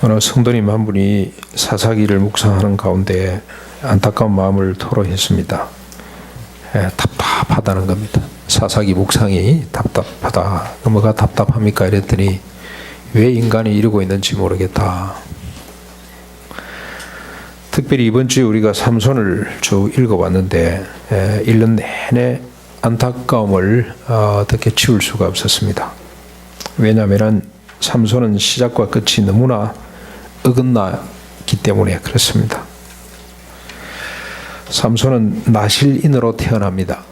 어느 성도님 한 분이 사사기를 묵상하는 가운데 안타까운 마음을 토로했습니다. 답답하다는 겁니다. 사사기 묵상이 답답하다. 뭐가 답답합니까? 이랬더니 왜 인간이 이러고 있는지 모르겠다. 특별히 이번 주에 우리가 삼손을 쭉 읽어봤는데 1년 내내 안타까움을 어떻게 치울 수가 없었습니다. 왜냐하면 삼손은 시작과 끝이 너무나 어긋나기 때문에 그렇습니다. 삼손은 나실인으로 태어납니다.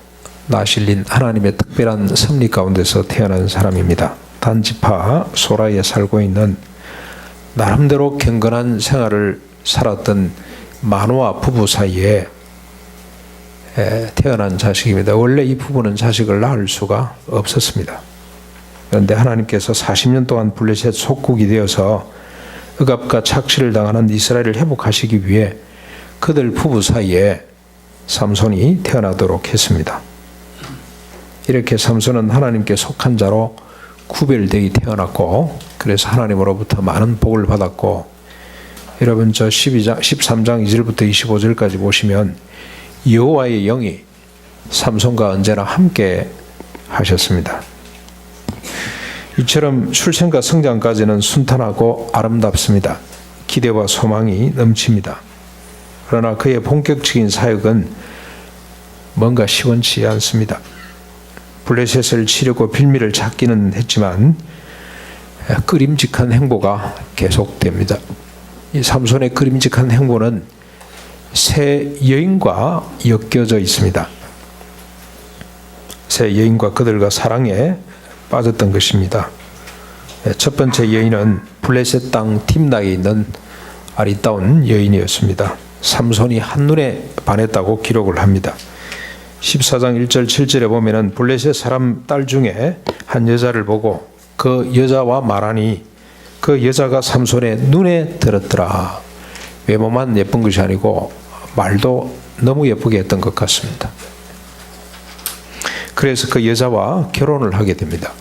나실인, 하나님의 특별한 섭리 가운데서 태어난 사람입니다. 단지파 소라에 살고 있는 나름대로 경건한 생활을 살았던 마노아 부부 사이에 태어난 자식입니다. 원래 이 부부는 자식을 낳을 수가 없었습니다. 그런데 하나님께서 40년 동안 블레셋 속국이 되어서 억압과 착취를 당하는 이스라엘을 회복하시기 위해 그들 부부 사이에 삼손이 태어나도록 했습니다. 이렇게 삼손은 하나님께 속한 자로 구별되게 태어났고, 그래서 하나님으로부터 많은 복을 받았고, 여러분 저 13장 2절부터 25절까지 보시면 여호와의 영이 삼손과 언제나 함께 하셨습니다. 이처럼 출생과 성장까지는 순탄하고 아름답습니다. 기대와 소망이 넘칩니다. 그러나 그의 본격적인 사역은 뭔가 시원치 않습니다. 블레셋을 치려고 빌미를 찾기는 했지만 끄림직한 행보가 계속됩니다. 이 삼손의 끄림직한 행보는 세 여인과 엮여져 있습니다. 세 여인과 그들과 사랑에 빠졌던 것입니다. 첫 번째 여인은 블레셋 땅 딥나에 있는 아리따운 여인이었습니다. 삼손이 한눈에 반했다고 기록을 합니다. 14장 1절 7절에 보면은 블레셋 사람 딸 중에 한 여자를 보고 그 여자와 말하니 그 여자가 삼손의 눈에 들었더라. 외모만 예쁜 것이 아니고 말도 너무 예쁘게 했던 것 같습니다. 그래서 그 여자와 결혼을 하게 됩니다.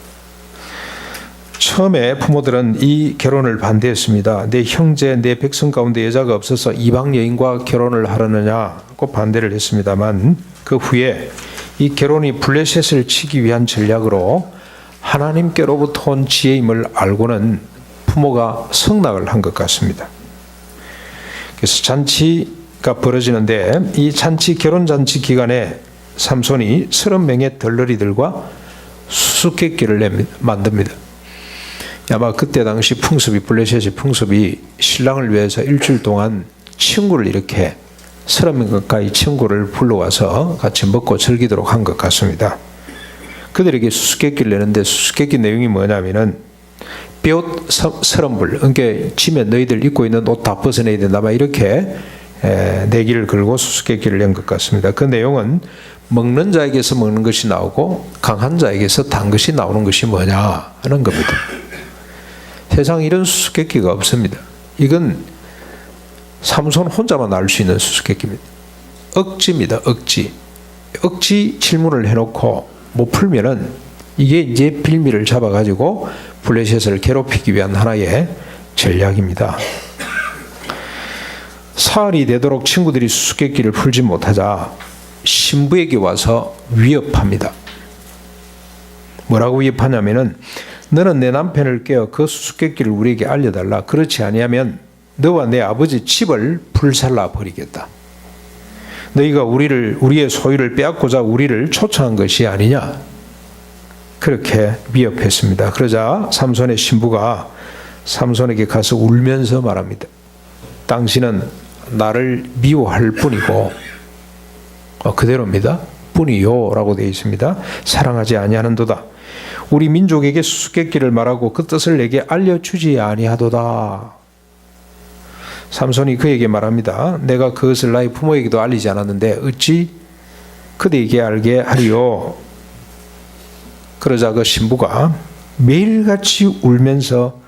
처음에 부모들은 이 결혼을 반대했습니다. 내 형제, 내 백성 가운데 여자가 없어서 이방 여인과 결혼을 하려느냐고 반대를 했습니다만, 그 후에 이 결혼이 블레셋을 치기 위한 전략으로 하나님께로부터 온 지혜임을 알고는 부모가 성낙을 한 것 같습니다. 그래서 잔치가 벌어지는데 이 잔치, 결혼잔치 기간에 삼손이 30명의 덜러리들과 수수께끼를 만듭니다. 아마 그때 당시 풍습이, 블레셋의 풍습이 신랑을 위해서 일주일 동안 친구를 이렇게 30명 가까이 친구를 불러와서 같이 먹고 즐기도록 한 것 같습니다. 그들에게 수수께끼를 내는데 수수께끼 내용이 뭐냐면은 뼈옷 30벌, 그러니까 짐에 너희들 입고 있는 옷 다 벗어내야 된다, 막 이렇게 내기를 걸고 수수께끼를 낸 것 같습니다. 그 내용은 먹는 자에게서 먹는 것이 나오고 강한 자에게서 단 것이 나오는 것이 뭐냐 하는 겁니다. 세상에 이런 수수께끼가 없습니다. 이건 삼손 혼자만 알 수 있는 수수께끼입니다. 억지입니다. 억지 질문을 해놓고 못 풀면은 이게 이제 빌미를 잡아가지고 블레셋을 괴롭히기 위한 하나의 전략입니다. 사흘이 되도록 친구들이 수수께끼를 풀지 못하자 신부에게 와서 위협합니다. 뭐라고 위협하냐면은 너는 내 남편을 깨어 그 수수께끼를 우리에게 알려달라. 그렇지 아니하면 너와 내 아버지 집을 불살라 버리겠다. 너희가 우리의 소유를 빼앗고자 우리를 초청한 것이 아니냐. 그렇게 위협했습니다. 그러자 삼손의 신부가 삼손에게 가서 울면서 말합니다. 당신은 나를 미워할 뿐이고, 그대로입니다. 뿐이요 라고 되어 있습니다. 사랑하지 아니하는도다. 우리 민족에게 수수께끼를 말하고 그 뜻을 내게 알려주지 아니하도다. 삼손이 그에게 말합니다. 내가 그것을 나의 부모에게도 알리지 않았는데 어찌 그대에게 알게 하리요. 그러자 그 신부가 매일같이 울면서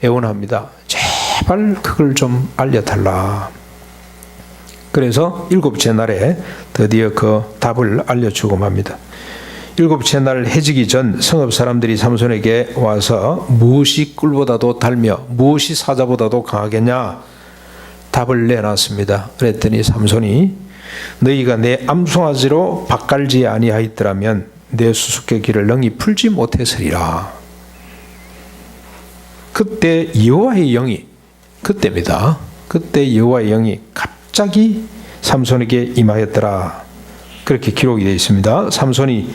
애원합니다. 제발 그걸 좀 알려달라. 그래서 7째 날에 드디어 그 답을 알려주고 맙니다. 일곱째 날 해지기 전 성읍 사람들이 삼손에게 와서 무엇이 꿀보다도 달며 무엇이 사자보다도 강하겠냐 답을 내놨습니다. 그랬더니 삼손이 너희가 내 암송아지로 밭갈지 아니하였더라면 내 수수께끼를 능히 풀지 못했으리라. 그때 여호와의 영이 그때입니다. 그때 여호와의 영이 갑자기 삼손에게 임하였더라. 그렇게 기록이 되어 있습니다. 삼손이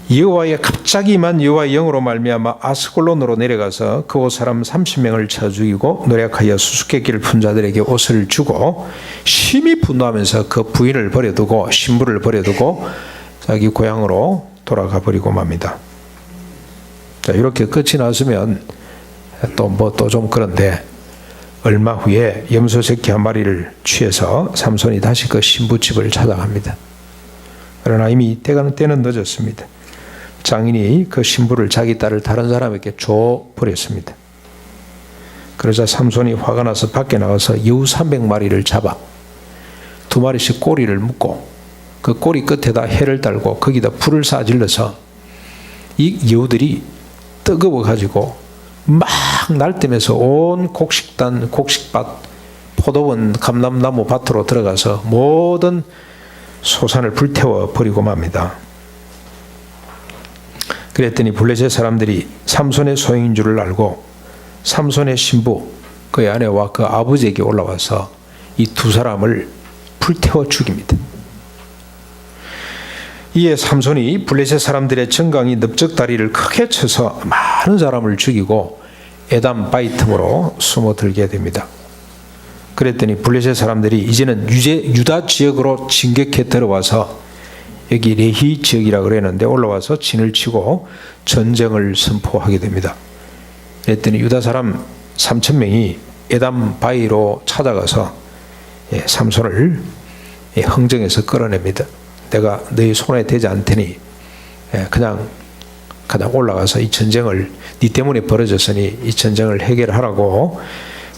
여호와의 갑자기 임한 여호와의 영으로 말미암아 아스골론으로 내려가서 그곳 사람 30명을 쳐 죽이고 노력하여 수수께끼를 푼 자들에게 옷을 주고 심히 분노하면서 그 부인을 버려두고 신부를 버려두고 자기 고향으로 돌아가 버리고 맙니다. 자, 이렇게 끝이 났으면 또 좀 그런데 얼마 후에 염소 새끼 한 마리를 취해서 삼손이 다시 그 신부 집을 찾아갑니다. 그러나 이미 때는 늦었습니다. 장인이 그 신부를 자기 딸을 다른 사람에게 줘버렸습니다. 그러자 삼손이 화가 나서 밖에 나가서 여우 300마리를 잡아 2마리씩 꼬리를 묶고 그 꼬리 끝에다 해를 달고 거기다 불을 쏴질러서 이 여우들이 뜨거워 가지고 막 날뛰면서 온 곡식단, 곡식밭, 포도원, 감람나무 밭으로 들어가서 모든 소산을 불태워 버리고 맙니다. 그랬더니 블레셋 사람들이 삼손의 소행인 줄을 알고 삼손의 신부, 그의 아내와 그 아버지에게 올라와서 이 두 사람을 불태워 죽입니다. 이에 삼손이 블레셋 사람들의 정강이 넓적다리를 크게 쳐서 많은 사람을 죽이고 에담 바위 틈으로 숨어들게 됩니다. 그랬더니 블레셋 사람들이 이제는 유다 지역으로 진격해 들어와서 여기 레히 지역이라고 그랬는데 올라와서 진을 치고 전쟁을 선포하게 됩니다. 그랬더니 유다 사람 3,000명이 에담 바위로 찾아가서 삼손을 흥정해서 끌어냅니다. 내가 너희 손에 대지 않더니 그냥 올라가서 이 전쟁을 네 때문에 벌어졌으니 이 전쟁을 해결하라고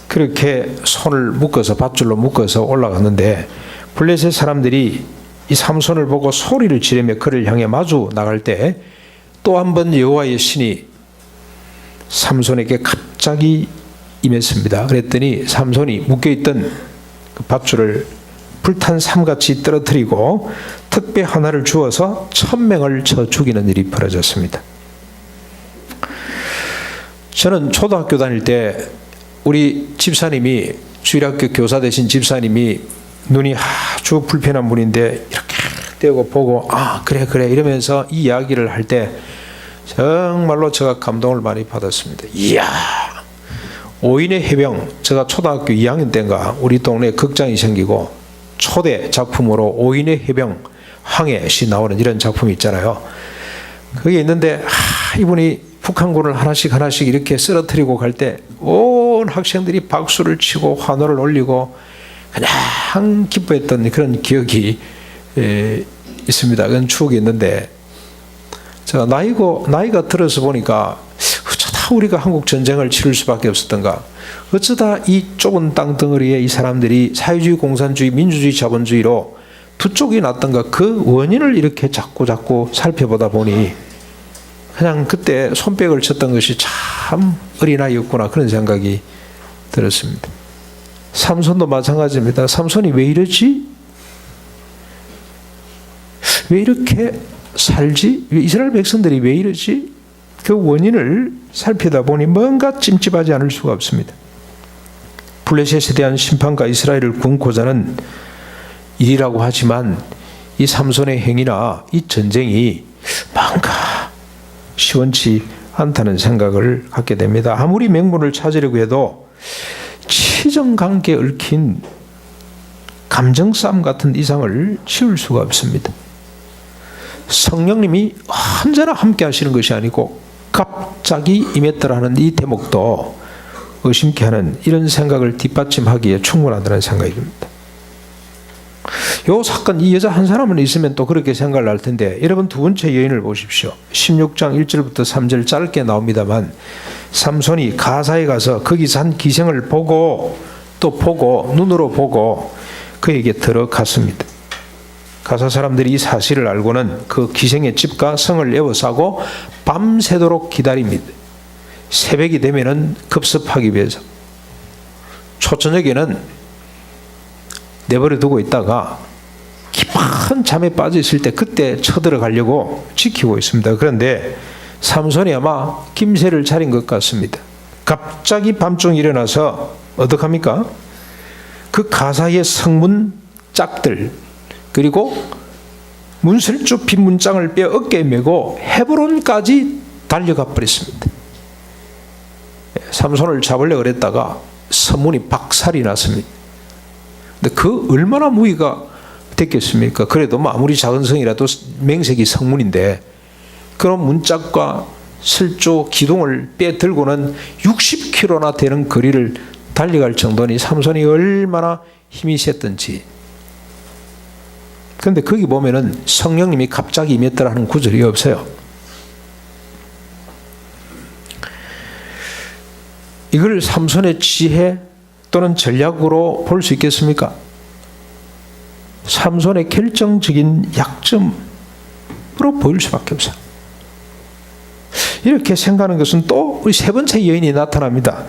그렇게 손을 묶어서 밧줄로 묶어서 올라갔는데 블레셋 사람들이 이 삼손을 보고 소리를 지르며 그를 향해 마주 나갈 때 또 한 번 여호와의 신이 삼손에게 갑자기 임했습니다. 그랬더니 삼손이 묶여있던 그 밧줄을 불탄 삼같이 떨어뜨리고 특배 하나를 주어서 1,000명을 쳐 죽이는 일이 벌어졌습니다. 저는 초등학교 다닐 때 우리 집사님이 주일학교 교사 되신 집사님이 눈이 아주 불편한 분인데 이렇게 떼고 보고 그래 이러면서 이 이야기를 할 때 정말로 제가 감동을 많이 받았습니다. 이야, 오인의 해병, 제가 초등학교 2학년 때인가 우리 동네에 극장이 생기고 초대 작품으로 오인의 해병 항해시 나오는 이런 작품이 있잖아요. 그게 있는데 이분이 북한군을 하나씩 이렇게 쓰러뜨리고 갈 때 온 학생들이 박수를 치고 환호를 올리고 그냥 기뻐했던 그런 기억이 있습니다. 그런 추억이 있는데 제가 나이가 들어서 보니까 어쩌다 우리가 한국 전쟁을 치를 수밖에 없었던가, 어쩌다 이 좁은 땅덩어리에 이 사람들이 사회주의, 공산주의, 민주주의, 자본주의로 두 쪽이 났던가, 그 원인을 이렇게 자꾸 살펴보다 보니 그냥 그때 손뼉을 쳤던 것이 참 어린아이였구나, 그런 생각이 들었습니다. 삼손도 마찬가지입니다. 삼손이 왜 이러지? 왜 이렇게 살지? 이스라엘 백성들이 왜 이러지? 그 원인을 살피다 보니 뭔가 찜찜하지 않을 수가 없습니다. 블레셋에 대한 심판과 이스라엘을 굶고자 하는 일이라고 하지만 이 삼손의 행위나 이 전쟁이 뭔가 시원치 않다는 생각을 갖게 됩니다. 아무리 맹문을 찾으려고 해도 치정관계에 얽힌 감정싸움 같은 이상을 치울 수가 없습니다. 성령님이 언제나 함께 하시는 것이 아니고 갑자기 임했더라는 이 대목도 의심케 하는 이런 생각을 뒷받침하기에 충분하다는 생각이 듭니다. 요 사건, 이 여자 한 사람은 있으면 또 그렇게 생각을 할 텐데, 여러분 두 번째 여인을 보십시오. 16장 1절부터 3절 짧게 나옵니다만, 삼손이 가사에 가서 거기서 한 기생을 보고 또 보고 눈으로 보고 그에게 들어갔습니다. 가사 사람들이 이 사실을 알고는 그 기생의 집과 성을 에워싸고 밤새도록 기다립니다. 새벽이 되면은 급습하기 위해서. 초저녁에는 내버려 두고 있다가 깊은 잠에 빠져 있을 때 그때 쳐들어가려고 지키고 있습니다. 그런데 삼손이 아마 김새를 차린 것 같습니다. 갑자기 밤중 일어나서 어떡합니까? 그 가사의 성문 짝들 그리고 문슬쭉 빈 문장을 빼어 어깨에 메고 헤브론까지 달려가 버렸습니다. 삼손을 잡으려고 그랬다가 서문이 박살이 났습니다. 근데 그 얼마나 무위가 됐겠습니까? 그래도 아무리 작은 성이라도 맹세기 성문인데 그런 문짝과 슬조 기둥을 빼들고는 60km나 되는 거리를 달려갈 정도니 삼손이 얼마나 힘이 셌던지. 그런데 거기 보면은 성령님이 갑자기 임했더라 하는 구절이 없어요. 이걸 삼손의 지혜 또는 전략으로 볼 수 있겠습니까? 삼손의 결정적인 약점으로 보일 수밖에 없어요. 이렇게 생각하는 것은 또 우리 세 번째 여인이 나타납니다.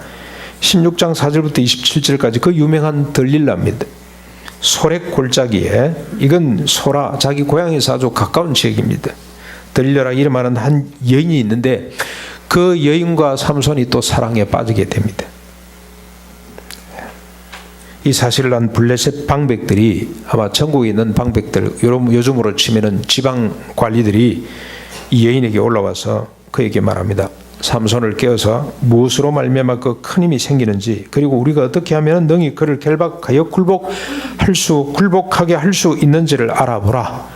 16장 4절부터 27절까지 그 유명한 들릴라입니다. 소렉 골짜기에, 이건 소라 자기 고향에서 아주 가까운 지역입니다. 들릴라라 이름하는 한 여인이 있는데 그 여인과 삼손이 또 사랑에 빠지게 됩니다. 이 사실을 안 블레셋 방백들이, 아마 전국에 있는 방백들, 요즘으로 치면은 지방 관리들이 이 여인에게 올라와서 그에게 말합니다. 삼손을 깨어서 무엇으로 말미암아 그 큰 힘이 생기는지, 그리고 우리가 어떻게 하면 능히 그를 결박하여 굴복하게 할 수 있는지를 알아보라.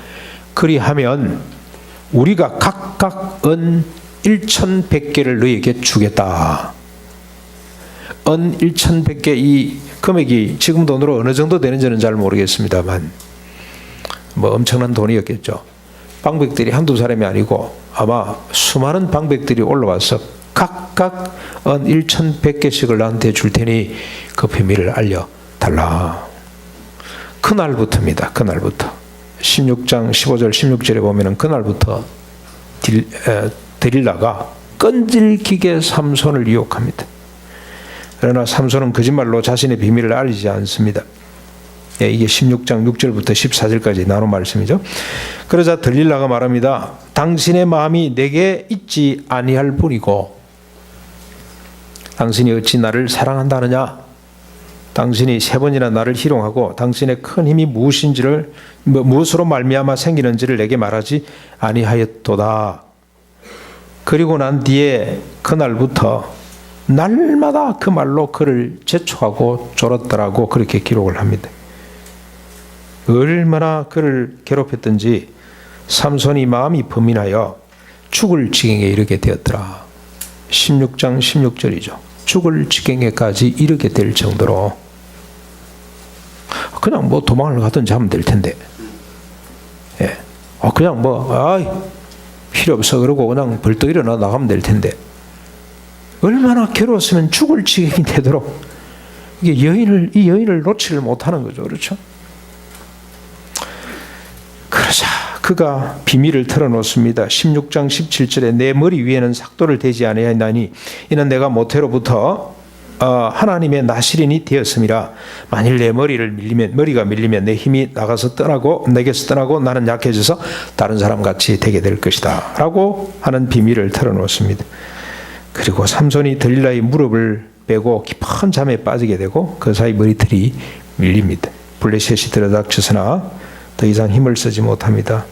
그리하면 우리가 각각 은 1,100개를 너에게 주겠다. 은 1,100개, 이 금액이 지금 돈으로 어느 정도 되는지는 잘 모르겠습니다만 뭐 엄청난 돈이었겠죠. 방백들이 한두 사람이 아니고 아마 수많은 방백들이 올라와서 각각 은 1,100개씩을 나한테 줄 테니 그 비밀을 알려달라. 그날부터입니다. 그날부터 16장 15절 16절에 보면은 그날부터 데릴라가 끈질기게 삼손을 유혹합니다. 그러나 삼손은 거짓말로 자신의 비밀을 알리지 않습니다. 이게 16장 6절부터 14절까지 나눈 말씀이죠. 그러자 들릴라가 말합니다. 당신의 마음이 내게 있지 아니할 뿐이고 당신이 어찌 나를 사랑한다느냐? 당신이 3번이나 나를 희롱하고 당신의 큰 힘이 무엇으로 말미암아 생기는지를 내게 말하지 아니하였도다. 그리고 난 뒤에 그날부터 날마다 그 말로 그를 재촉하고 졸었더라고 그렇게 기록을 합니다. 얼마나 그를 괴롭혔던지 삼손이 마음이 범인하여 죽을 지경에 이르게 되었더라. 16장 16절이죠. 죽을 지경에까지 이르게 될 정도로 그냥 뭐 도망을 가든지 하면 될 텐데, 예, 그냥 필요 없어 그러고 그냥 벌떡 일어나 나가면 될 텐데 얼마나 괴로웠으면 죽을 지경이 되도록 이게 이 여인을 놓지를 못하는 거죠. 그렇죠? 그러자 그가 비밀을 털어놓습니다. 16장 17절에 내 머리 위에는 삭도를 대지 아니하였나니 이는 내가 모태로부터 하나님의 나시린이 되었음이라. 만일 내 머리가 밀리면 내 힘이 내게서 떠나고 나는 약해져서 다른 사람같이 되게 될 것이다 라고 하는 비밀을 털어놓습니다. 그리고 삼손이 들릴라의 무릎을 빼고 깊은 잠에 빠지게 되고 그 사이 머리털이 밀립니다. 블레셋이 들어닥쳐서나 더 이상 힘을 쓰지 못합니다.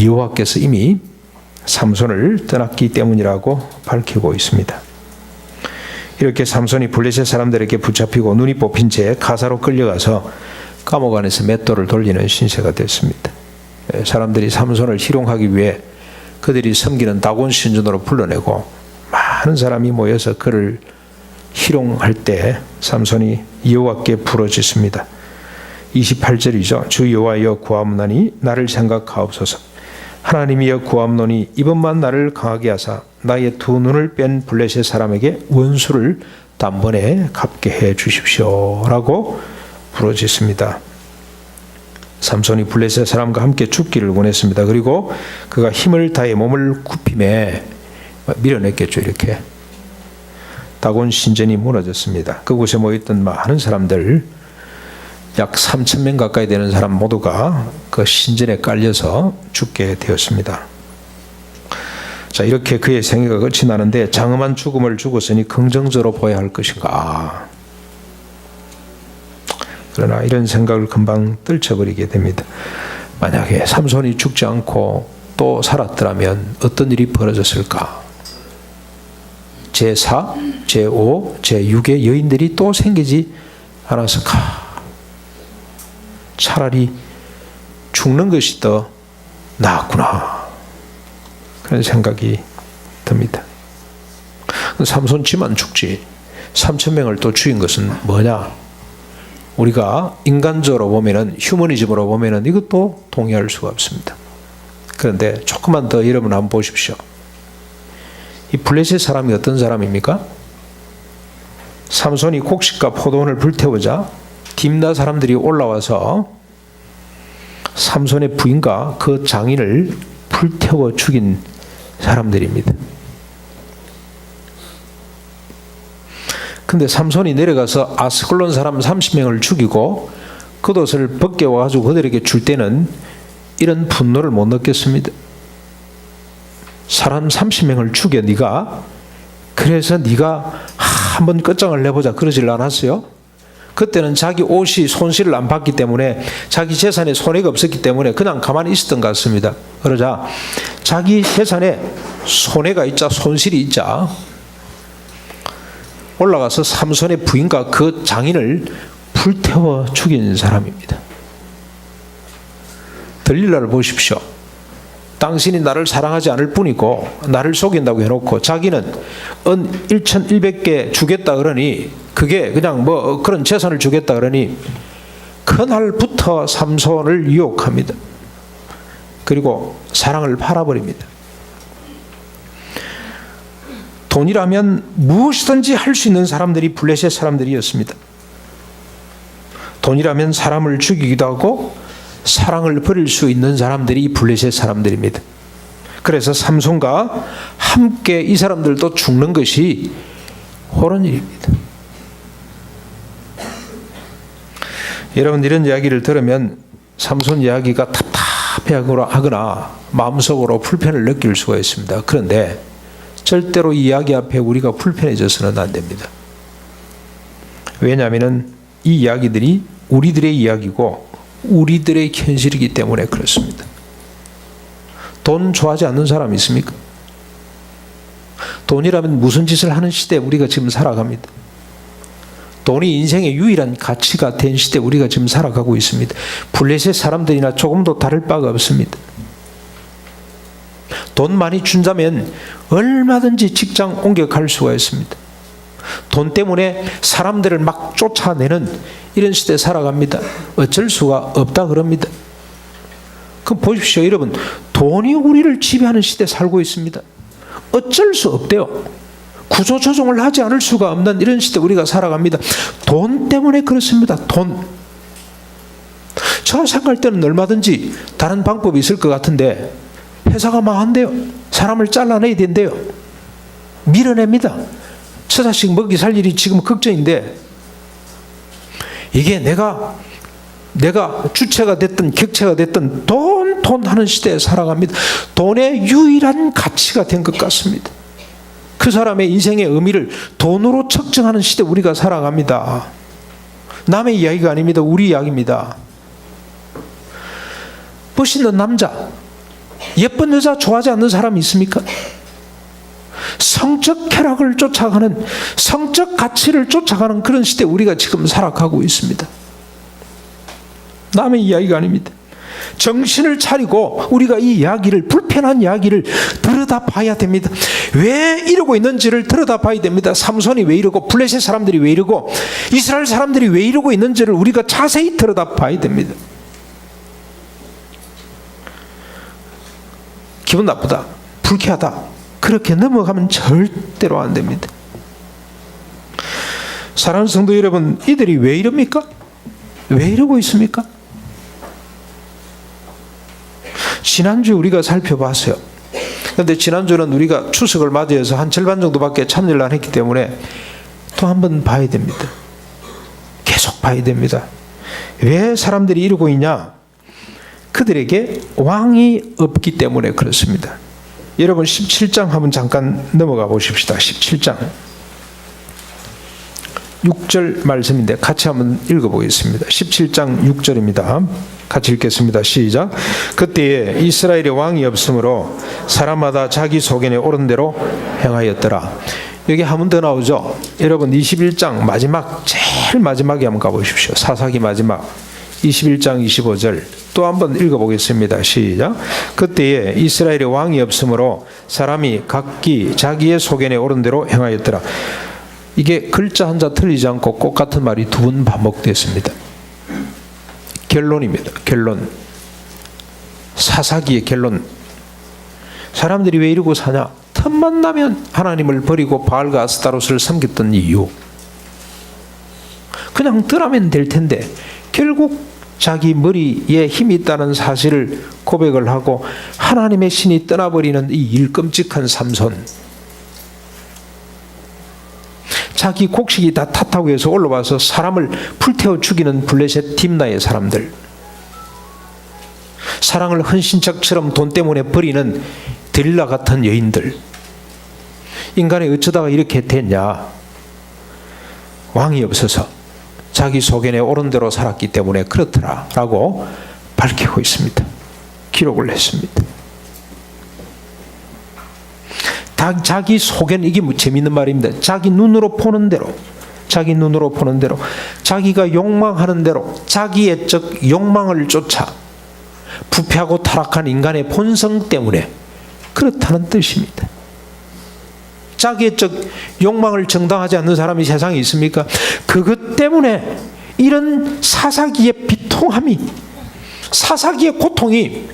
여호와께서 이미 삼손을 떠났기 때문이라고 밝히고 있습니다. 이렇게 삼손이 블레셋 사람들에게 붙잡히고 눈이 뽑힌 채 가사로 끌려가서 감옥 안에서 맷돌을 돌리는 신세가 됐습니다. 사람들이 삼손을 희롱하기 위해 그들이 섬기는 다곤 신전으로 불러내고 많은 사람이 모여서 그를 희롱할 때 삼손이 여호와께 부르짖습니다. 28절이죠. 주 여호와여 구하옵나니 나를 생각하옵소서. 하나님이여 구하옵노니 이번만 나를 강하게 하사 나의 두 눈을 뺀 블레셋 사람에게 원수를 단번에 갚게 해 주십시오 라고 부르짖습니다. 삼손이 블레셋 사람과 함께 죽기를 원했습니다. 그리고 그가 힘을 다해 몸을 굽힘에 밀어냈겠죠. 이렇게 다곤 신전이 무너졌습니다. 그곳에 모였던 많은 사람들, 약 3,000명 가까이 되는 사람 모두가 그 신전에 깔려서 죽게 되었습니다. 자, 이렇게 그의 생애가 끝이 나는데 장엄한 죽음을 죽었으니 긍정적으로 보아야 할 것인가? 그러나 이런 생각을 금방 떨쳐버리게 됩니다. 만약에 삼손이 죽지 않고 또 살았더라면 어떤 일이 벌어졌을까? 제4, 제5, 제6의 여인들이 또 생기지 않았을까? 차라리 죽는 것이 더 나았구나. 그런 생각이 듭니다. 삼손치만 죽지 3,000명을 또 죽인 것은 뭐냐? 우리가 인간적으로 보면은, 휴머니즘으로 보면은 이것도 동의할 수가 없습니다. 그런데 조금만 더 여러분 한번 보십시오. 이 블레셋 사람이 어떤 사람입니까? 삼손이 곡식과 포도원을 불태우자 딥나 사람들이 올라와서 삼손의 부인과 그 장인을 불태워 죽인 사람들입니다. 근데 삼손이 내려가서 아스클론 사람 30명을 죽이고 겉옷을 벗겨와가지고 그들에게 줄 때는 이런 분노를 못 느꼈습니다. 사람 30명을 죽여 네가, 그래서 네가 한번 끝장을 내보자 그러질 않았어요. 그때는 자기 옷이 손실을 안 받기 때문에, 자기 재산에 손해가 없었기 때문에 그냥 가만히 있었던 것 같습니다. 그러자 자기 재산에 손해가 있자, 손실이 있자 올라가서 삼손의 부인과 그 장인을 불태워 죽인 사람입니다. 들릴라를 보십시오. 당신이 나를 사랑하지 않을 뿐이고 나를 속인다고 해놓고 자기는 은 1,100개 주겠다 그러니, 그게 그냥 뭐 그런 재산을 주겠다 그러니 그날부터 삼손을 유혹합니다. 그리고 사랑을 팔아버립니다. 돈이라면 무엇이든지 할 수 있는 사람들이 블레셋 사람들이었습니다. 돈이라면 사람을 죽이기도 하고 사랑을 버릴 수 있는 사람들이 블레셋 사람들입니다. 그래서 삼손과 함께 이 사람들도 죽는 것이 옳은 일입니다. 여러분, 이런 이야기를 들으면 삼손 이야기가 답답해하거나 마음속으로 불편을 느낄 수가 있습니다. 그런데 절대로 이 이야기 앞에 우리가 불편해져서는 안 됩니다. 왜냐하면 이 이야기들이 우리들의 이야기고 우리들의 현실이기 때문에 그렇습니다. 돈 좋아하지 않는 사람 있습니까? 돈이라면 무슨 짓을 하는 시대에 우리가 지금 살아갑니다. 돈이 인생의 유일한 가치가 된 시대에 우리가 지금 살아가고 있습니다. 블레셋 사람들이나 조금도 다를 바가 없습니다. 돈 많이 준다면 얼마든지 직장 옮겨갈 수가 있습니다. 돈 때문에 사람들을 막 쫓아내는 이런 시대에 살아갑니다. 어쩔 수가 없다 그럽니다. 그럼 보십시오, 여러분. 돈이 우리를 지배하는 시대에 살고 있습니다. 어쩔 수 없대요. 구조조정을 하지 않을 수가 없는 이런 시대에 우리가 살아갑니다. 돈 때문에 그렇습니다. 돈. 저 생각할 때는 얼마든지 다른 방법이 있을 것 같은데 회사가 망한대요. 사람을 잘라내야 된대요. 밀어냅니다. 처자식 먹이 살 일이 지금 걱정인데, 이게 내가 주체가 됐든 격체가 됐든 돈 하는 시대에 살아갑니다. 돈의 유일한 가치가 된 것 같습니다. 그 사람의 인생의 의미를 돈으로 측정하는 시대에 우리가 살아갑니다. 남의 이야기가 아닙니다. 우리 이야기입니다. 멋있는 남자, 예쁜 여자 좋아하지 않는 사람이 있습니까? 성적 쾌락을 쫓아가는, 성적 가치를 쫓아가는 그런 시대에 우리가 지금 살아가고 있습니다. 남의 이야기가 아닙니다. 정신을 차리고 우리가 이 이야기를, 불편한 이야기를 들여다봐야 됩니다. 왜 이러고 있는지를 들여다봐야 됩니다. 삼손이 왜 이러고, 블레셋 사람들이 왜 이러고, 이스라엘 사람들이 왜 이러고 있는지를 우리가 자세히 들여다봐야 됩니다. 기분 나쁘다, 불쾌하다, 그렇게 넘어가면 절대로 안 됩니다. 사랑하는 성도 여러분, 이들이 왜 이럽니까? 왜 이러고 있습니까? 지난주에 우리가 살펴봤어요. 그런데 지난주는 우리가 추석을 맞이해서 한 절반 정도밖에 참여를 안 했기 때문에 또 한 번 봐야 됩니다. 계속 봐야 됩니다. 왜 사람들이 이러고 있냐? 그들에게 왕이 없기 때문에 그렇습니다. 여러분 17장 한번 잠깐 넘어가 보십시다. 17장 6절 말씀인데 같이 한번 읽어보겠습니다. 17장 6절입니다. 같이 읽겠습니다. 시작. 그때에 이스라엘에 왕이 없으므로 사람마다 자기 소견에 옳은 대로 행하였더라. 여기 한 번 더 나오죠. 여러분 21장 마지막 제일 마지막에 한번 가보십시오. 사사기 마지막 21장 25절 또 한번 읽어보겠습니다. 시작. 그때에 이스라엘에 왕이 없으므로 사람이 각기 자기의 소견에 옳은 대로 행하였더라. 이게 글자 한자 틀리지 않고 꼭 같은 말이 두 번 반복됐습니다. 결론입니다. 결론. 사사기의 결론. 사람들이 왜 이러고 사냐? 틈만 나면 하나님을 버리고 바알과 아스타롯을 섬겼던 이유. 그냥 떠나면 될 텐데 결국 자기 머리에 힘이 있다는 사실을 고백을 하고 하나님의 신이 떠나버리는 이 일끔찍한 삼손. 자기 곡식이 다 탔다고 해서 올라와서 사람을 불태워 죽이는 블레셋 딥나의 사람들. 사랑을 헌신짝처럼 돈 때문에 버리는 들릴라 같은 여인들. 인간이 어쩌다가 이렇게 됐냐? 왕이 없어서 자기 소견에 옳은 대로 살았기 때문에 그렇더라 라고 밝히고 있습니다. 기록을 했습니다. 자기 소견, 이게 뭐 재밌는 말입니다. 자기 눈으로 보는 대로, 자기 눈으로 보는 대로, 자기가 욕망하는 대로 자기의 욕망을 쫓아 부패하고 타락한 인간의 본성 때문에 그렇다는 뜻입니다. 자기의 욕망을 정당하지 않는 사람이 세상에 있습니까? 그것 때문에 이런 사사기의 비통함이, 사사기의 고통이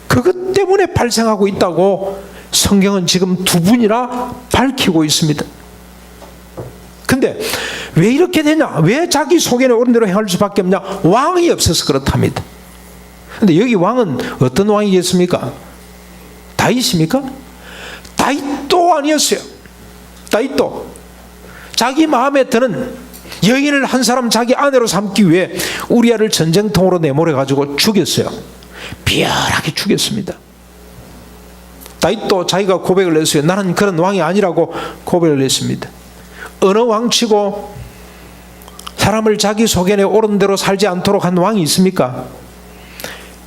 그것 때문에 발생하고 있다고 성경은 지금 두 분이나 밝히고 있습니다. 근데 왜 이렇게 되냐? 왜 자기 소견에 옳은 대로 행할 수밖에 없냐? 왕이 없어서 그렇답니다. 근데 여기 왕은 어떤 왕이겠습니까? 다윗입니까? 다윗도 아니었어요. 다윗도 자기 마음에 드는 여인을 한 사람 자기 아내로 삼기 위해 우리아를 전쟁통으로 내몰아 가지고 죽였어요. 비열하게 죽였습니다. 다윗도 자기가 고백을 했어요. 나는 그런 왕이 아니라고 고백을 했습니다. 어느 왕치고 사람을 자기 소견에 옳은 대로 살지 않도록 한 왕이 있습니까?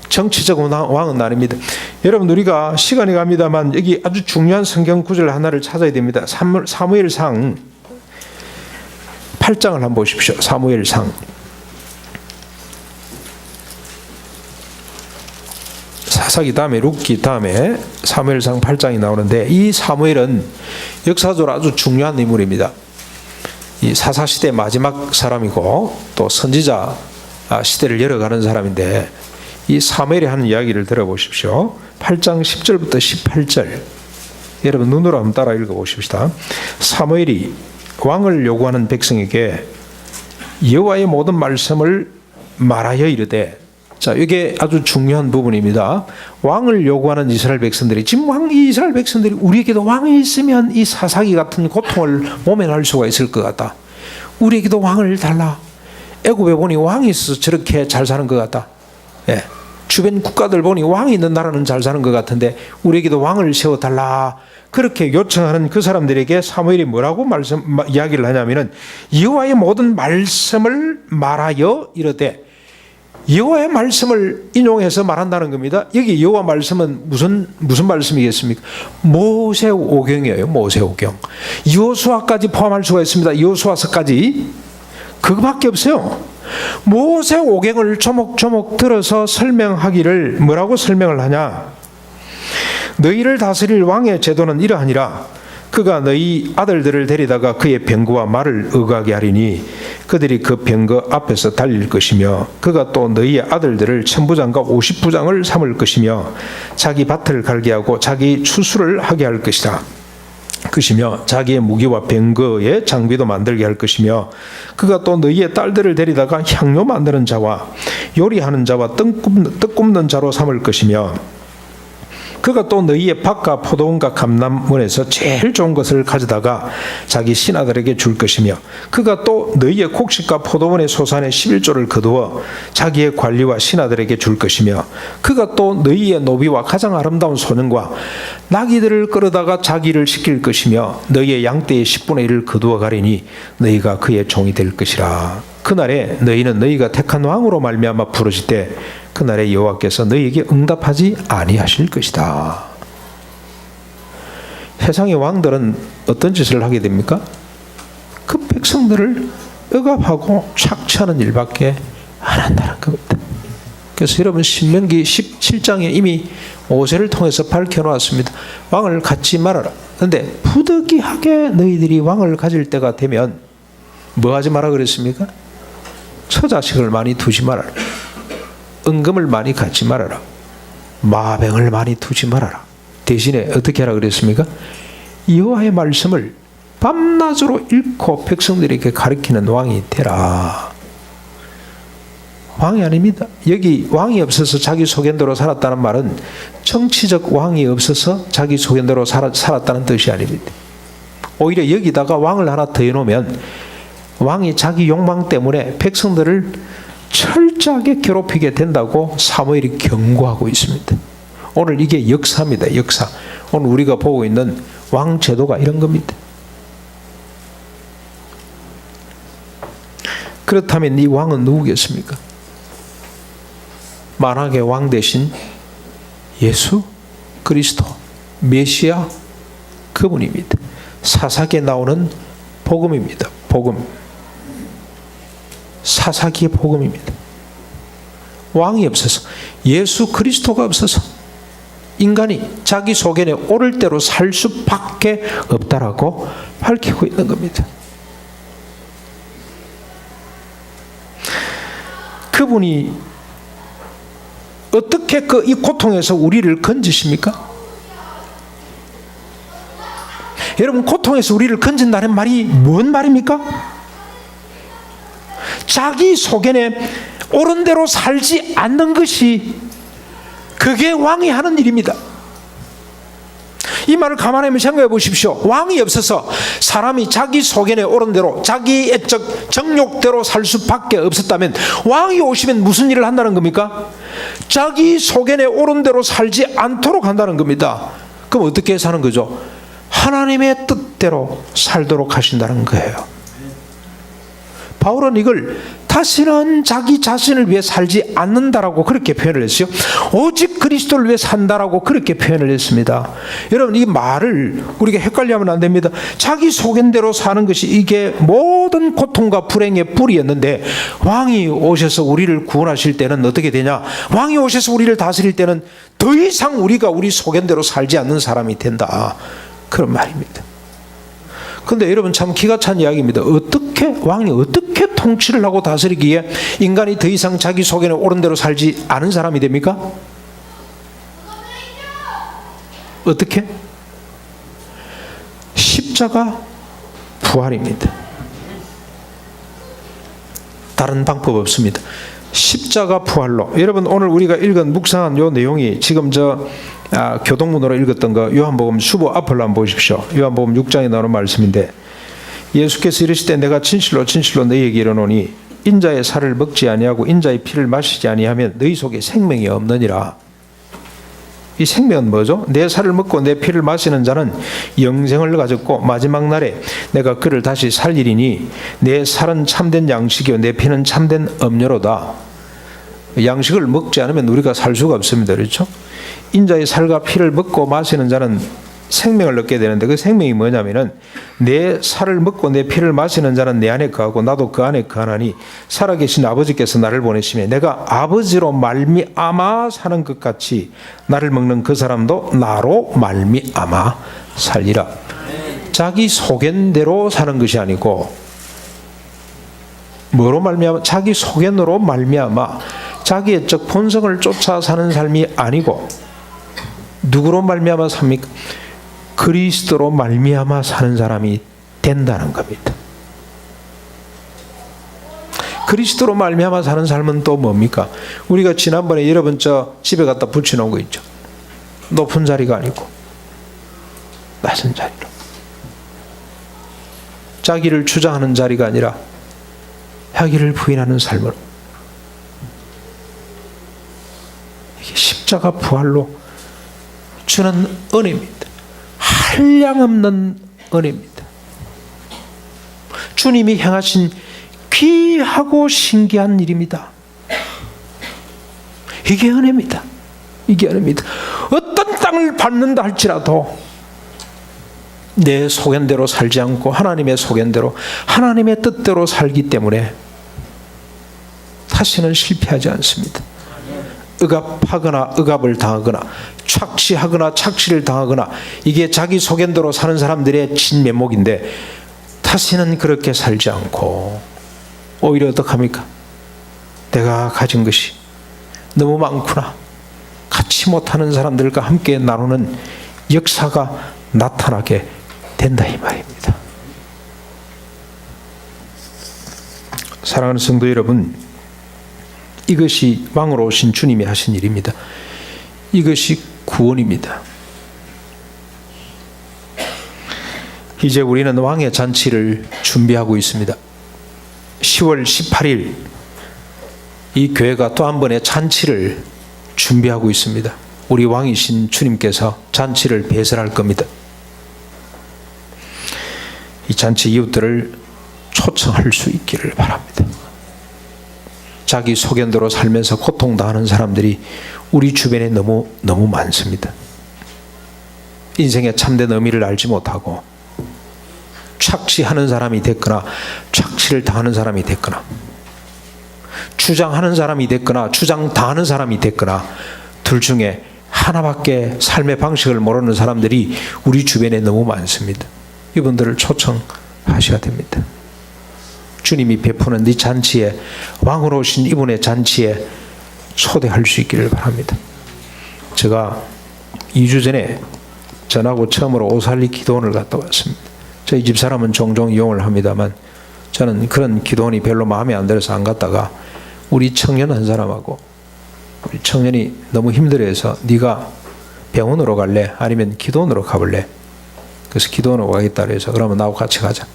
정치적 왕은 아닙니다. 여러분, 우리가 시간이 갑니다만 여기 아주 중요한 성경 구절 하나를 찾아야 됩니다. 사무엘상 8장을 한번 보십시오. 사무엘상 사사기 다음에 룻기 다음에 사무엘상 8장이 나오는데, 이 사무엘은 역사적으로 아주 중요한 인물입니다. 이 사사시대 마지막 사람이고 또 선지자 시대를 열어가는 사람인데, 이 사무엘이 하는 이야기를 들어보십시오. 8장 10절부터 18절 여러분 눈으로 한번 따라 읽어보십시다. 사무엘이 왕을 요구하는 백성에게 여호와의 모든 말씀을 말하여 이르되, 자, 이게 아주 중요한 부분입니다. 왕을 요구하는 이스라엘 백성들이, 지금 이 이스라엘 백성들이 우리에게도 왕이 있으면 이 사사기 같은 고통을 모면할 수가 있을 것 같다. 우리에게도 왕을 달라. 애굽에 보니 왕이 있어서 저렇게 잘 사는 것 같다. 예. 주변 국가들 보니 왕이 있는 나라는 잘 사는 것 같은데 우리에게도 왕을 세워달라. 그렇게 요청하는 그 사람들에게 사무엘이 뭐라고 이야기를 하냐면은, 여호와의 모든 말씀을 말하여 이르되, 여호와의 말씀을 인용해서 말한다는 겁니다. 여기 여호와 말씀은 무슨 말씀이겠습니까? 모세오경이에요. 모세오경. 여호수아까지 포함할 수가 있습니다. 여호수아서까지 그거밖에 없어요. 모세오경을 조목조목 들어서 설명하기를 뭐라고 설명을 하냐? 너희를 다스릴 왕의 제도는 이러하니라. 그가 너희 아들들을 데리다가 그의 병거와 말을 의거하게 하리니 그들이 그 병거 앞에서 달릴 것이며, 그가 또 너희의 아들들을 천부장과 50부장을 삼을 것이며 자기 밭을 갈게 하고 자기 추수를 하게 할 것이라. 것이며 자기의 무기와 병거의 장비도 만들게 할 것이며 그가 또 너희의 딸들을 데리다가 향료 만드는 자와 요리하는 자와 떡 굽는 자로 삼을 것이며 그가 또 너희의 밭과 포도원과 감람원에서 제일 좋은 것을 가져다가 자기 신하들에게 줄 것이며 그가 또 너희의 곡식과 포도원의 소산의 11조를 거두어 자기의 관리와 신하들에게 줄 것이며 그가 또 너희의 노비와 가장 아름다운 소년과 나귀들을 끌어다가 자기를 시킬 것이며 너희의 양떼의 10분의 1을 거두어 가리니 너희가 그의 종이 될 것이라. 그날에 너희는 너희가 택한 왕으로 말미암아 부르짖되 그날에 여호와께서 너희에게 응답하지 아니하실 것이다. 세상의 왕들은 어떤 짓을 하게 됩니까? 그 백성들을 억압하고 착취하는 일밖에 안 한다는 겁니다. 그래서 여러분 신명기 17장에 이미 모세를 통해서 밝혀놓았습니다. 왕을 갖지 말아라. 그런데 부득이하게 너희들이 왕을 가질 때가 되면 뭐 하지 마라 그랬습니까? 처자식을 많이 두지 말아라. 은금을 많이 갖지 말아라. 마병을 많이 두지 말아라. 대신에 어떻게 하라 그랬습니까? 여호와의 말씀을 밤낮으로 읽고 백성들에게 가르치는 왕이 되라. 왕이 아닙니다. 여기 왕이 없어서 자기 소견대로 살았다는 말은 정치적 왕이 없어서 자기 소견대로 살았다는 뜻이 아닙니다. 오히려 여기다가 왕을 하나 더 해놓으면 왕이 자기 욕망 때문에 백성들을 철저하게 괴롭히게 된다고 사무엘이 경고하고 있습니다. 오늘 이게 역사입니다. 역사. 오늘 우리가 보고 있는 왕 제도가 이런 겁니다. 그렇다면 이 왕은 누구겠습니까? 만왕의 왕 대신 예수 그리스도 메시아 그분입니다. 사사기에 나오는 복음입니다. 복음. 사사기의 복음입니다. 왕이 없어서 예수 그리스도가 없어서 인간이 자기 소견에 오를 대로 살 수밖에 없다라고 밝히고 있는 겁니다. 그분이 어떻게 이 고통에서 우리를 건지십니까? 여러분 고통에서 우리를 건진다는 말이 뭔 말입니까? 자기 소견에 옳은 대로 살지 않는 것이 그게 왕이 하는 일입니다. 이 말을 가만히 생각해 보십시오. 왕이 없어서 사람이 자기 소견에 옳은 대로 자기의 정욕대로 살 수밖에 없었다면 왕이 오시면 무슨 일을 한다는 겁니까? 자기 소견에 옳은 대로 살지 않도록 한다는 겁니다. 그럼 어떻게 사는 거죠? 하나님의 뜻대로 살도록 하신다는 거예요. 바울은 이걸 다시는 자기 자신을 위해 살지 않는다라고 그렇게 표현을 했어요. 오직 그리스도를 위해 산다라고 그렇게 표현을 했습니다. 여러분 이 말을 우리가 헷갈려하면 안 됩니다. 자기 소견대로 사는 것이 이게 모든 고통과 불행의 뿌리였는데 왕이 오셔서 우리를 구원하실 때는 어떻게 되냐? 왕이 오셔서 우리를 다스릴 때는 더 이상 우리가 우리 소견대로 살지 않는 사람이 된다. 그런 말입니다. 그런데 여러분 참 기가 찬 이야기입니다. 왕이 어떻게 통치를 하고 다스리기에 인간이 더 이상 자기 소견에 옳은 대로 살지 않은 사람이 됩니까? 어떻게? 십자가 부활입니다. 다른 방법 없습니다. 십자가 부활로. 여러분 오늘 우리가 읽은 묵상한 요 내용이 지금 교동문으로 읽었던 거 요한복음 수보 앞을 한번 보십시오. 요한복음 6장에 나오는 말씀인데 예수께서 이르시되 내가 진실로 진실로 너희에게 이르노니 인자의 살을 먹지 아니하고 인자의 피를 마시지 아니하면 너희 속에 생명이 없느니라. 이 생명은 뭐죠? 내 살을 먹고 내 피를 마시는 자는 영생을 가졌고 마지막 날에 내가 그를 다시 살리리니 내 살은 참된 양식이요 내 피는 참된 음료로다. 양식을 먹지 않으면 우리가 살 수가 없습니다. 그렇죠? 인자의 살과 피를 먹고 마시는 자는 생명을 얻게 되는데 그 생명이 뭐냐면은 내 살을 먹고 내 피를 마시는 자는 내 안에 거하고 나도 그 안에 거하나니 살아계신 아버지께서 나를 보내시며 내가 아버지로 말미암아 사는 것 같이 나를 먹는 그 사람도 나로 말미암아 살리라. 자기 소견대로 사는 것이 아니고 뭐로 말미암아? 자기 소견으로 말미암아 자기의 본성을 쫓아 사는 삶이 아니고 누구로 말미암아 삽니까? 그리스도로 말미암아 사는 사람이 된다는 겁니다. 그리스도로 말미암아 사는 삶은 또 뭡니까? 우리가 지난번에 여러분 저 집에 갖다 붙여놓은 거 있죠. 높은 자리가 아니고 낮은 자리로. 자기를 주장하는 자리가 아니라 자기를 부인하는 삶으로. 이게 십자가 부활로 주는 은혜입니다. 한량없는 은혜입니다. 주님이 행하신 귀하고 신기한 일입니다. 이게 은혜입니다. 이게 은혜입니다. 어떤 땅을 밟는다 할지라도 내 소견대로 살지 않고 하나님의 소견대로 하나님의 뜻대로 살기 때문에 다시는 실패하지 않습니다. 억압하거나 억압을 당하거나 착취하거나 착취를 당하거나 이게 자기 소견대로 사는 사람들의 진면목인데 다시는 그렇게 살지 않고 오히려 어떡합니까? 내가 가진 것이 너무 많구나. 갖지 못하는 사람들과 함께 나누는 역사가 나타나게 된다 이 말입니다. 사랑하는 성도 여러분, 이것이 왕으로 오신 주님이 하신 일입니다. 이것이 구원입니다. 이제 우리는 왕의 잔치를 준비하고 있습니다. 10월 18일 이 교회가 또 한 번의 잔치를 준비하고 있습니다. 우리 왕이신 주님께서 잔치를 배설할 겁니다. 이 잔치 이웃들을 초청할 수 있기를 바랍니다. 자기 소견대로 살면서 고통당하는 사람들이 우리 주변에 너무 많습니다. 인생의 참된 의미를 알지 못하고 착취하는 사람이 됐거나 착취를 당하는 사람이 됐거나 주장하는 사람이 됐거나 주장당하는 사람이 됐거나 둘 중에 하나밖에 삶의 방식을 모르는 사람들이 우리 주변에 너무 많습니다. 이분들을 초청하셔야 됩니다. 주님이 베푸는 이 잔치에 왕으로 오신 이분의 잔치에 초대할 수 있기를 바랍니다. 제가 2주 전에 전하고 처음으로 오살리 기도원을 갔다 왔습니다. 저희 집사람은 종종 이용을 합니다만 저는 그런 기도원이 별로 마음에 안 들어서 안 갔다가 우리 청년 한 사람하고 우리 청년이 너무 힘들어해서 네가 병원으로 갈래? 아니면 기도원으로 가볼래? 그래서 기도원으로 가겠다 그래서 그러면 나하고 같이 가자.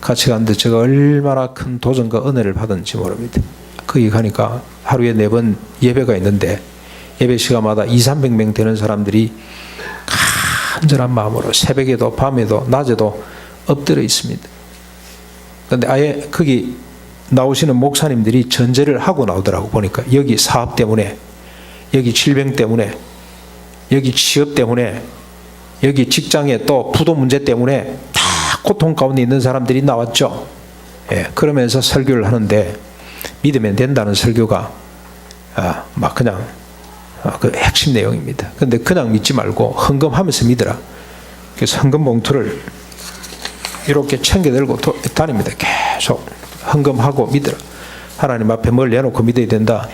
같이 갔는데 제가 얼마나 큰 도전과 은혜를 받은지 모릅니다. 거기 가니까 하루에 4번 예배가 있는데 예배 시간마다 200~300명 되는 사람들이 간절한 마음으로 새벽에도 밤에도 낮에도 엎드려 있습니다. 그런데 아예 거기 나오시는 목사님들이 전제를 하고 나오더라고. 보니까 여기 사업 때문에, 여기 질병 때문에, 여기 취업 때문에, 여기 직장에 또 부도 문제 때문에 다 고통 가운데 있는 사람들이 나왔죠. 예, 그러면서 설교를 하는데 믿으면 된다는 설교가 막 그냥 그 핵심 내용입니다. 그런데 그냥 믿지 말고 헌금하면서 믿으라. 그래서 헌금 봉투를 이렇게 챙겨 들고 다닙니다. 계속 헌금하고 믿으라. 하나님 앞에 뭘 내놓고 믿어야 된다.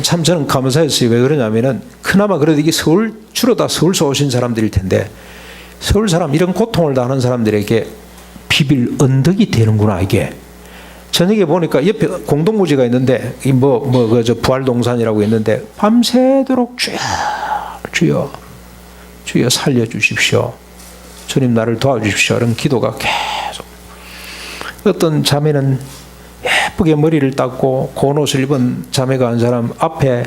참 저는 감사했어요. 왜 그러냐면은 그나마 그래도 이게 주로 다 서울서 오신 사람들일 텐데 서울 사람 이런 고통을 당하는 사람들에게 비빌 언덕이 되는구나 이게. 저녁에 보니까 옆에 공동무지가 있는데 저 부활동산이라고 있는데 밤새도록 주여 살려주십시오. 주님 나를 도와주십시오. 이런 기도가 계속. 어떤 자매는 예쁘게 머리를 닦고 고운 옷을 입은 자매가 한 사람 앞에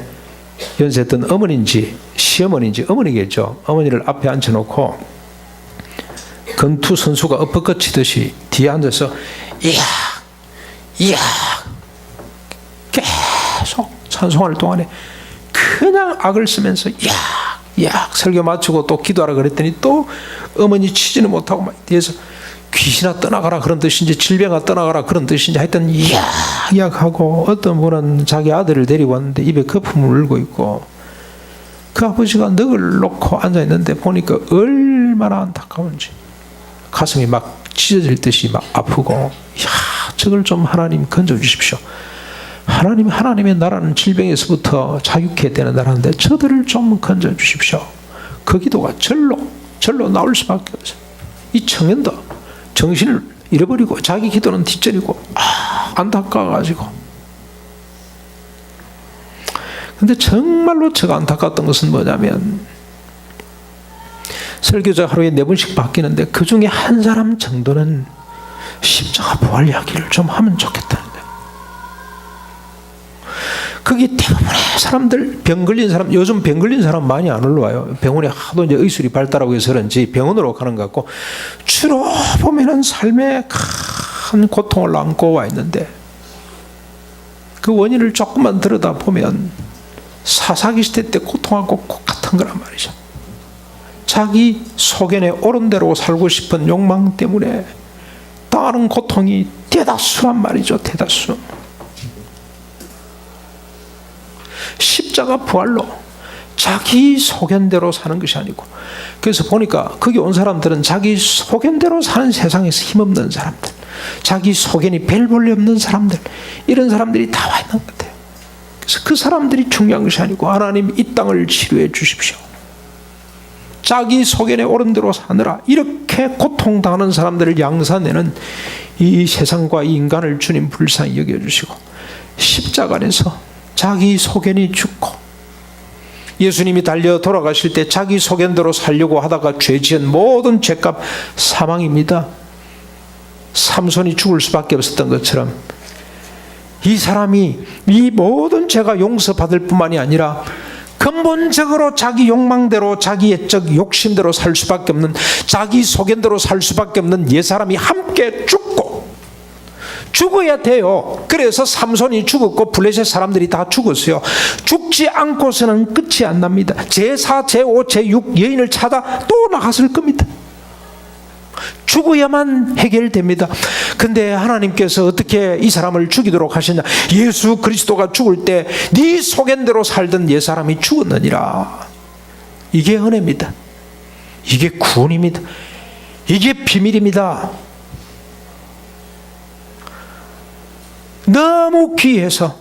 연세 든 어머니인지 시어머니인지 어머니겠죠. 어머니를 앞에 앉혀놓고 권투 선수가 엎어컷 치듯이 뒤에 앉아서 이야 계속 찬송할 동안에 그냥 악을 쓰면서 야 설교 마치고 또 기도하라 그랬더니 또 어머니 치지는 못하고 막 뒤에서 귀신아 떠나가라 그런 뜻인지 질병아 떠나가라 그런 뜻인지 하여튼 약 하고 어떤 분은 자기 아들을 데리고 왔는데 입에 거품을 울고 있고 그 아버지가 넋을 놓고 앉아있는데 보니까 얼마나 안타까운지 가슴이 막 찢어질 듯이 막 아프고 저걸 좀 하나님 건져주십시오. 하나님의 나라는 질병에서부터 자유케 되는 나라인데 저들을 좀 건져주십시오. 그 기도가 절로 나올 수밖에 없어요. 이 청년도 정신을 잃어버리고 자기 기도는 뒷전이고 안타까워가지고. 근데 정말로 제가 안타까웠던 것은 뭐냐면 설교자 하루에 4번씩 바뀌는데 그 중에 한 사람 정도는 십자가 부활 이야기를 좀 하면 좋겠다는데, 그게 대부분의 사람들, 병 걸린 사람, 요즘 병 걸린 사람 많이 안 올라와요. 병원에 하도 이제 의술이 발달하고 해서 그런지 병원으로 가는 것 같고, 주로 보면은 삶에 큰 고통을 안고 와 있는데 그 원인을 조금만 들여다보면 사사기 시대 때 고통하고 똑같은 거란 말이죠. 자기 소견에 옳은 대로 살고 싶은 욕망 때문에 당하는 고통이 대다수란 말이죠. 대다수. 십자가 부활로 자기 소견대로 사는 것이 아니고, 그래서 보니까 거기 온 사람들은 자기 소견대로 사는 세상에서 힘없는 사람들, 자기 소견이 별 볼일 없는 사람들, 이런 사람들이 다 와 있는 것 같아요. 그래서 그 사람들이 중요한 것이 아니고 하나님 이 땅을 치료해 주십시오, 자기 소견에 옳은 대로 사느라 이렇게 고통당하는 사람들을 양산내는 이 세상과 이 인간을 주님 불쌍히 여겨주시고 십자가 안에서 자기 소견이 죽고, 예수님이 달려 돌아가실 때 자기 소견대로 살려고 하다가 죄 지은 모든 죄값 사망입니다. 삼손이 죽을 수밖에 없었던 것처럼 이 사람이 이 모든 죄가 용서받을 뿐만이 아니라 근본적으로 자기 욕망대로, 자기 옛적 욕심대로 살 수밖에 없는, 자기 소견대로 살 수밖에 없는 옛사람이 함께 죽어야 돼요. 그래서 삼손이 죽었고 블레셋 사람들이 다 죽었어요. 죽지 않고서는 끝이 안 납니다. 제4, 제5, 제6 여인을 찾아 또 나갔을 겁니다. 죽어야만 해결됩니다. 근데 하나님께서 어떻게 이 사람을 죽이도록 하셨냐? 예수 그리스도가 죽을 때 네 소견대로 살던 옛사람이 죽었느니라. 이게 은혜입니다. 이게 구원입니다. 이게 비밀입니다. 너무 귀해서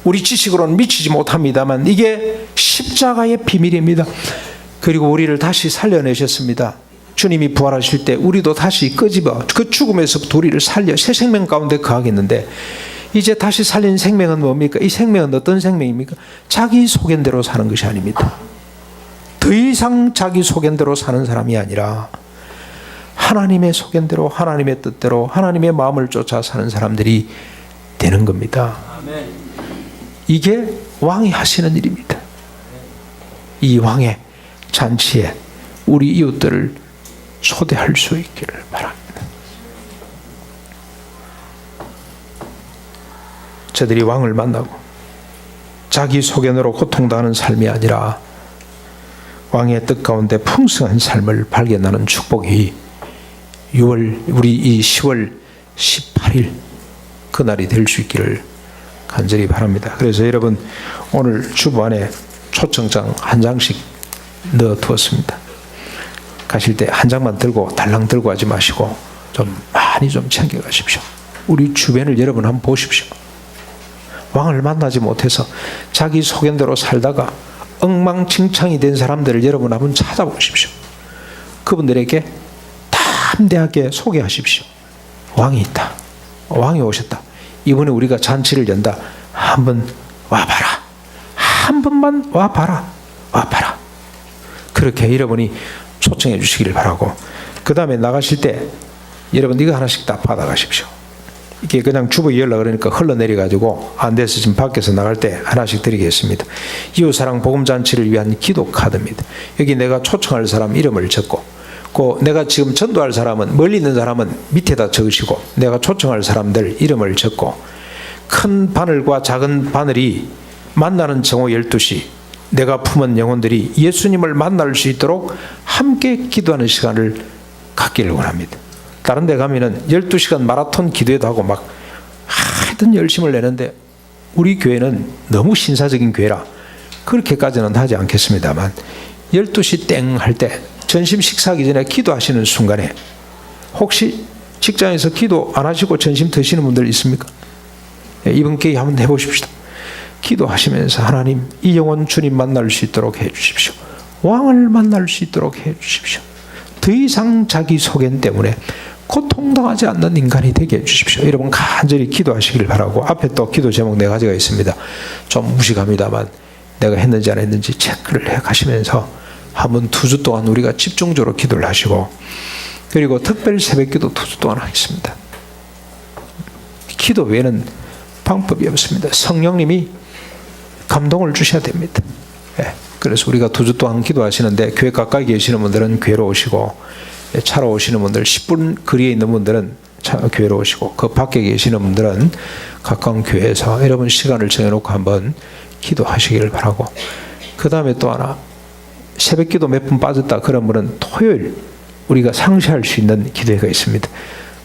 우리 지식으로는 미치지 못합니다만 이게 십자가의 비밀입니다. 그리고 우리를 다시 살려내셨습니다. 주님이 부활하실 때 우리도 다시 끄집어 그 죽음에서부터 우리를 살려 새 생명 가운데 거하겠는데, 이제 다시 살린 생명은 뭡니까? 이 생명은 어떤 생명입니까? 자기 소견대로 사는 것이 아닙니다. 더 이상 자기 소견대로 사는 사람이 아니라 하나님의 소견대로, 하나님의 뜻대로, 하나님의 마음을 쫓아 사는 사람들이 되는 겁니다. 이게 왕이 하시는 일입니다. 이 왕의 잔치에 우리 이웃들을 초대할 수 있기를 바랍니다. 저들이 왕을 만나고 자기 소견으로 고통당하는 삶이 아니라 왕의 뜻 가운데 풍성한 삶을 발견하는 축복이 우리 이 10월 18일 그날이 될 수 있기를 간절히 바랍니다. 그래서 여러분, 오늘 주보안에 초청장 한 장씩 넣어두었습니다. 가실 때 한 장만 들고 달랑 들고 하지 마시고 좀 많이 좀 챙겨가십시오. 우리 주변을 여러분 한번 보십시오. 왕을 만나지 못해서 자기 소견대로 살다가 엉망진창이 된 사람들을 여러분 한번 찾아보십시오. 그분들에게 담대하게 소개하십시오. 왕이 있다. 왕이 오셨다. 이번에 우리가 잔치를 연다. 한번 와봐라. 한 번만 와봐라. 와봐라. 그렇게 여러분이 초청해 주시기를 바라고, 그 다음에 나가실 때 여러분 이거 하나씩 다 받아가십시오. 이게 그냥 주보 열라 그러니까 흘러내려가지고 안 돼서 지금 밖에서 나갈 때 하나씩 드리겠습니다. 이웃사랑 복음잔치를 위한 기도 카드입니다. 여기 내가 초청할 사람 이름을 적고, 내가 지금 전도할 사람은, 멀리 있는 사람은 밑에다 적으시고, 내가 초청할 사람들 이름을 적고, 큰 바늘과 작은 바늘이 만나는 정오 12시 내가 품은 영혼들이 예수님을 만날 수 있도록 함께 기도하는 시간을 갖기를 원합니다. 다른 데 가면은 12시간 마라톤 기도회도 하고 막 하여튼 열심을 내는데, 우리 교회는 너무 신사적인 교회라 그렇게까지는 하지 않겠습니다만 12시 땡 할 때 점심 식사하기 전에 기도하시는 순간에, 혹시 직장에서 기도 안 하시고 점심 드시는 분들 있습니까? 이번 기회에 한번 해보십시다. 기도하시면서 하나님, 이 영혼 주님 만날 수 있도록 해 주십시오. 왕을 만날 수 있도록 해 주십시오. 더 이상 자기 소견 때문에 고통당하지 않는 인간이 되게 해 주십시오. 여러분 간절히 기도하시길 바라고, 앞에 또 기도 제목 4가지가 있습니다. 좀 무식합니다만 내가 했는지 안 했는지 체크를 해 가시면서 한번 2주 동안 우리가 집중적으로 기도를 하시고, 그리고 특별 새벽기도 2주 동안 하겠습니다. 기도 외에는 방법이 없습니다. 성령님이 감동을 주셔야 됩니다. 그래서 우리가 2주 동안 기도하시는데, 교회 가까이 계시는 분들은 교회로 오시고, 차로 오시는 분들, 10분 거리에 있는 분들은 교회로 오시고, 그 밖에 계시는 분들은 가까운 교회에서 여러분 시간을 정해놓고 한번 기도하시기를 바라고, 그 다음에 또 하나, 새벽기도 몇 분 빠졌다 그런 분은 토요일 우리가 상시할 수 있는 기도회가 있습니다.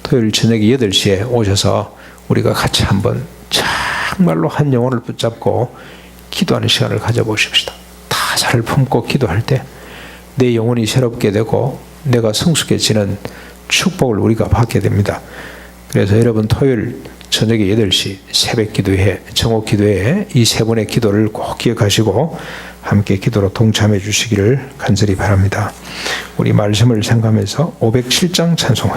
토요일 저녁 8시에 오셔서 우리가 같이 한번 정말로 한 영혼을 붙잡고 기도하는 시간을 가져보십시다. 타사를 품고 기도할 때 내 영혼이 새롭게 되고 내가 성숙해지는 축복을 우리가 받게 됩니다. 그래서 여러분 토요일 저녁에 8시 새벽 기도회, 정오 기도회 이 3번의 기도를 꼭 기억하시고 함께 기도로 동참해 주시기를 간절히 바랍니다. 우리 말씀을 생각하면서 507장 찬송하겠습니다.